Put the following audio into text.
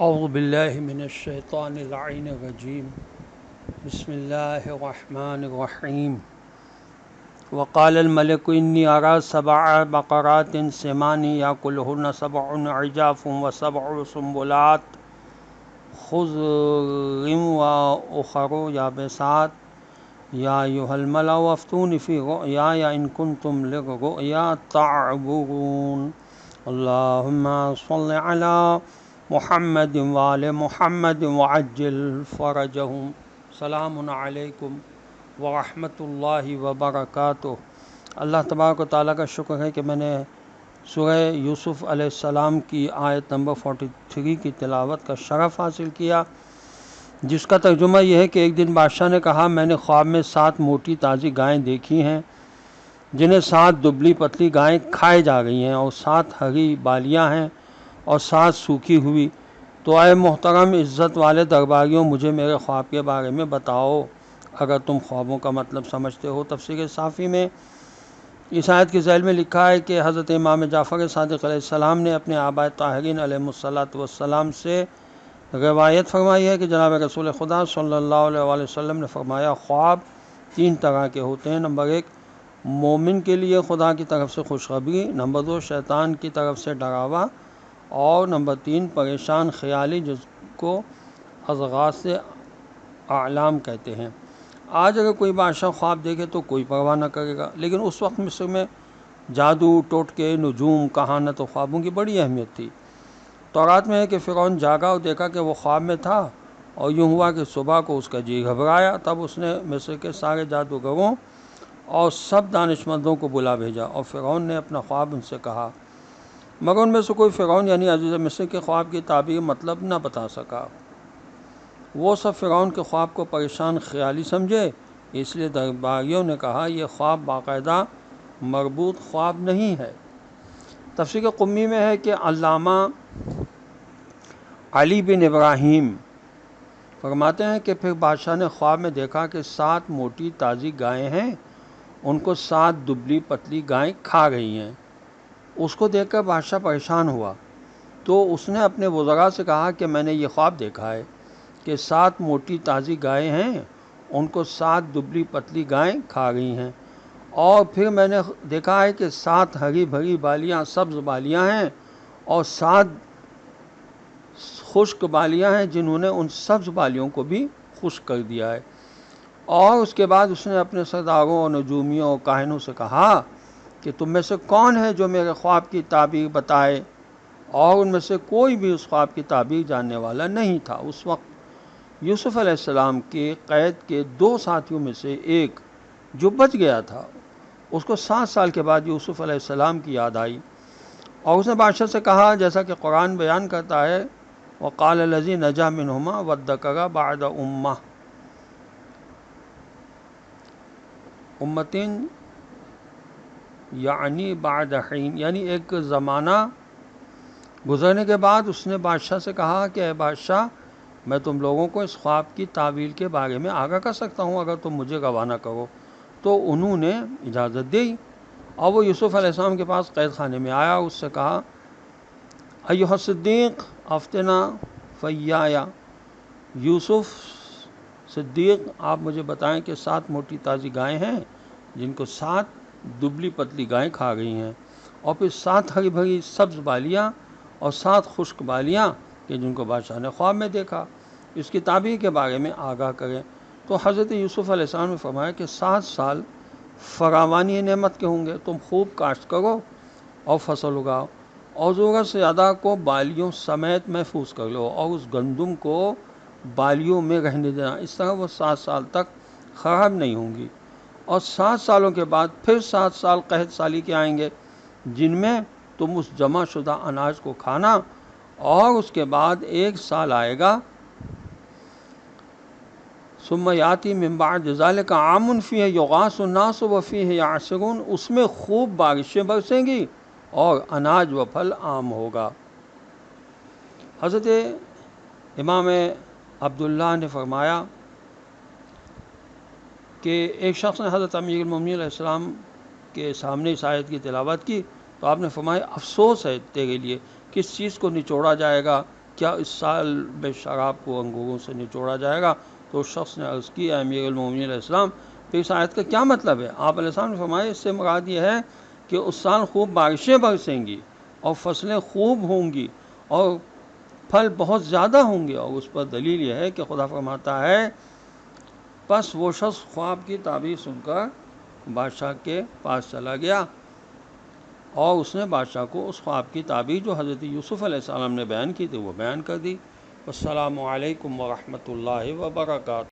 اعوذ باللہ من الشیطان اللعین الرجیم بسم اللہ الرحمن الرحیم وقال الملک انی ارى 7 بقرات سمان یاکلہن 7 عجاف و7 سنبلات خضر واخر یابسات یا ایھا الملأ افتونی فی رؤیای ان کنتم للرؤیا تعبرون اللہم صل علی محمد وآل محمد وعجل فرجهم سلام علیکم ورحمۃ اللہ وبرکاتہ۔ اللہ تبارک و تعالیٰ کا شکر ہے کہ میں نے سورہ یوسف علیہ السلام کی آیت نمبر 43 کی تلاوت کا شرف حاصل کیا، جس کا ترجمہ یہ ہے کہ ایک دن بادشاہ نے کہا، میں نے خواب میں 7 موٹی تازی گائیں دیکھی ہیں جنہیں 7 دبلی پتلی گائیں کھائے جا رہی ہیں، اور 7 ہری بالیاں ہیں اور 7 سوکھی ہوئی۔ تو اے محترم عزت والے درباریوں، مجھے میرے خواب کے بارے میں بتاؤ اگر تم خوابوں کا مطلب سمجھتے ہو۔ تفسیر صافی میں اس آیت کے ذیل میں لکھا ہے کہ حضرت امام جعفر صادق علیہ السلام نے اپنے آباء طاہرین علیہ السلام سے روایت فرمائی ہے کہ جناب رسول خدا صلی اللہ علیہ وآلہ وسلم نے فرمایا، خواب 3 طرح کے ہوتے ہیں۔ نمبر 1 مومن کے لیے خدا کی طرف سے خوشخبری، نمبر 2 شیطان کی طرف سے ڈراوا، اور نمبر 3 پریشان خیالی، جس کو اضغاث احلام کہتے ہیں۔ آج اگر کوئی بادشاہ خواب دیکھے تو کوئی پرواہ نہ کرے گا، لیکن اس وقت مصر میں جادو، ٹوٹکے، نجوم، کہانت و خوابوں کی بڑی اہمیت تھی۔ تورات میں ہے کہ فرعون جاگا اور دیکھا کہ وہ خواب میں تھا، اور یوں ہوا کہ صبح کو اس کا جی گھبرایا۔ تب اس نے مصر کے سارے جادوگروں اور سب دانشمندوں کو بلا بھیجا، اور فرعون نے اپنا خواب ان سے کہا، مگر ان میں سے کوئی فرعون یعنی عزیز مصر کے خواب کی تعبیر مطلب نہ بتا سکا۔ وہ سب فرعون کے خواب کو پریشان خیالی سمجھے، اس لیے درباریوں نے کہا، یہ خواب باقاعدہ مربوط خواب نہیں ہے۔ تفسیر قمی میں ہے کہ علامہ علی بن ابراہیم فرماتے ہیں کہ پھر بادشاہ نے خواب میں دیکھا کہ 7 موٹی تازی گائیں ہیں، ان کو 7 دبلی پتلی گائیں کھا رہی ہیں۔ اس کو دیکھ کر بادشاہ پریشان ہوا، تو اس نے اپنے وزراء سے کہا کہ میں نے یہ خواب دیکھا ہے کہ 7 موٹی تازی گائیں ہیں، ان کو 7 دبلی پتلی گائیں کھا رہی ہیں، اور پھر میں نے دیکھا ہے کہ 7 ہری بھری بالیاں، سبز بالیاں ہیں، اور 7 خشک بالیاں ہیں جنہوں نے ان سبز بالیوں کو بھی خشک کر دیا ہے۔ اور اس کے بعد اس نے اپنے سرداروں اور نجومیوں اور کاہنوں سے کہا کہ تم میں سے کون ہے جو میرے خواب کی تعبیر بتائے، اور ان میں سے کوئی بھی اس خواب کی تعبیر جاننے والا نہیں تھا۔ اس وقت یوسف علیہ السلام کے قید کے 2 ساتھیوں میں سے ایک جو بچ گیا تھا، اس کو 7 سال کے بعد یوسف علیہ السلام کی یاد آئی، اور اس نے بادشاہ سے کہا، جیسا کہ قرآن بیان کرتا ہے، وقال الذی نجا منہما وادکر بعد امتین یعنی بعد حین، یعنی ایک زمانہ گزرنے کے بعد اس نے بادشاہ سے کہا کہ اے بادشاہ، میں تم لوگوں کو اس خواب کی تعویل کے بارے میں آگاہ کر سکتا ہوں اگر تم مجھے گواہ نہ کرو۔ تو انہوں نے اجازت دی، اور وہ یوسف علیہ السلام کے پاس قید خانے میں آیا، اس سے کہا، ایھا الصدیق افتنا فیایا، یوسف صدیق آپ مجھے بتائیں کہ 7 موٹی تازی گائیں ہیں جن کو 7 دبلی پتلی گائیں کھا گئی ہیں، اور پھر 7 ہری بھری سبز بالیاں اور 7 خشک بالیاں کہ جن کو بادشاہ نے خواب میں دیکھا، اس کی تعبیر کے بارے میں آگاہ کریں۔ تو حضرت یوسف علیہ السلام نے فرمایا کہ 7 سال فراوانی نعمت کے ہوں گے، تم خوب کاشت کرو اور فصل اگاؤ، اور ضرورت سے زیادہ کو بالیوں سمیت محفوظ کر لو، اور اس گندم کو بالیوں میں رہنے دینا، اس طرح وہ 7 سال تک خراب نہیں ہوں گی۔ اور 7 سالوں کے بعد پھر 7 سال قحط سالی کے آئیں گے، جن میں تم اس جمع شدہ اناج کو کھانا، اور اس کے بعد 1 سال آئے گا، ثم یاتی من بعد ذلک عام فیہ یغاث الناس وفیہ یعصرون، اس میں خوب بارشیں برسیں گی اور اناج و پھل عام ہوگا۔ حضرت امام عبداللہ نے فرمایا کہ ایک شخص نے حضرت امیر المومنین علیہ السلام کے سامنے اس آیت کی تلاوت کی، تو آپ نے فرمایا، افسوس ہے تیرے لیے، کس چیز کو نچوڑا جائے گا کیا اس سال میں شراب کو انگوروں سے نچوڑا جائے گا؟ تو اس شخص نے عرض کی، اے امیر المومنین علیہ السلام، پھر اس آیت کا کیا مطلب ہے؟ آپ علیہ السلام نے فرمایا، اس سے مراد یہ ہے کہ اس سال خوب بارشیں برسیں گی اور فصلیں خوب ہوں گی اور پھل بہت زیادہ ہوں گے، اور اس پر دلیل یہ ہے کہ خدا فرماتا ہے پس وہ شخص خواب کی تعبیر سن کر بادشاہ کے پاس چلا گیا اور اس نے بادشاہ کو اس خواب کی تعبیر جو حضرت یوسف علیہ السلام نے بیان کی تھی وہ بیان کر دی۔ السلام علیکم ورحمۃ اللہ وبرکاتہ۔